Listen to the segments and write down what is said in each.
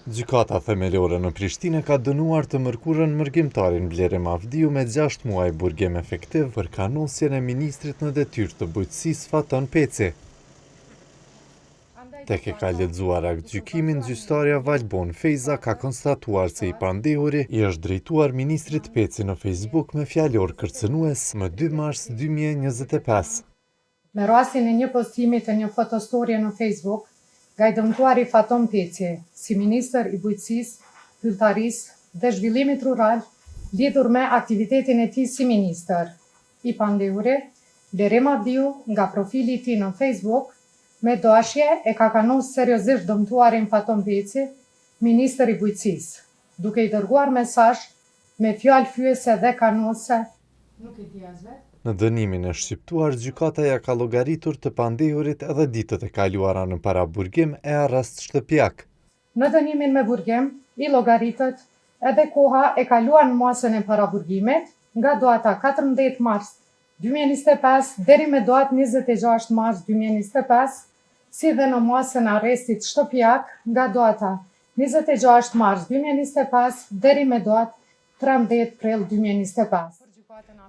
Gjykata themelore në Prishtinë ka dënuar të mërkurën mërgjimtarin Blerem Avdiu me 6 muaj burgim efektiv për kanosjen e ministrit në detyrë të bujqësisë Faton Peci. Tek e ka lexuar akt gjykimin, gjyqtarja Valbon Fejza ka konstatuar se i pandehuri i është drejtuar ministrit Peci në Facebook me fjalor kërcënues më 2 mars 2025. Me rastin e një postimi të një fotostorie në Facebook, nga i dëmtuari Faton Peci, si ministër i bujqësisë, pylltarisë dhe zhvillimit rural, lidhur me aktivitetin e tij si ministër. I pandehuri, Blerem Avdiu, nga profili i tij në Facebook, me dashje e ka kanos seriozisht dëmtuarin Faton Peci, ministër i bujqësisë, duke i dërguar mesazh me fjalë fyese dhe kanose, nuk e di as vetë. Në dënimin e shqiptuar, gjykata ja ka llogaritur të pandehurit edhe ditët e kaluara në paraburgim e arrest shtëpiak. Në dënimin me burgim, i llogaritet edhe koha e kaluar në masën e paraburgimit, nga data 14 mars 2025 deri me datë 26 mars 2025, si dhe në masën e arrestit shtëpiak nga data 26 mars 2025 deri me datë 13 prill 2025.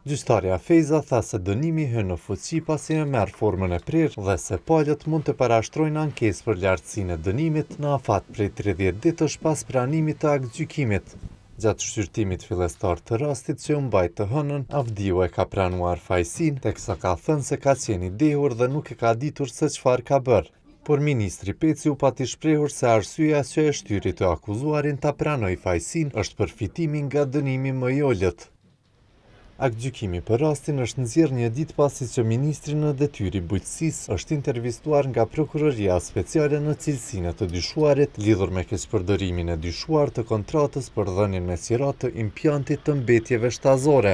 Gjyqtarja Fejza tha se dënimi hyn në fuqi pasi e merr formën e prirë dhe se palët mund të parashtrojnë ankesë për lartësinë e dënimit në afat prej 30 ditësh pas pranimit të aktgjykimit. Gjatë shqyrtimit fillestar të rastit që u mbajt të hënën, Avdiu e ka pranuar fajsin, teksa ka thënë se ka qenë i dehur dhe nuk e ka ditur se çfarë ka bërë. Por ministri Peci u pati shprehur se arsyeja që e shtyri të akuzuarin ta pranoj fajsin është përfitimi nga dënimi më i ulët. Aktgjykimi për rastin është nxjerrë një ditë pasi që ministri në detyrë i bujqësisë është intervistuar nga prokuroria speciale në cilësinë të dyshuarit lidhur me keqpërdorimin e dyshuar të kontratës për dhënien me sirat të impjantit të mbetjeve shtazore.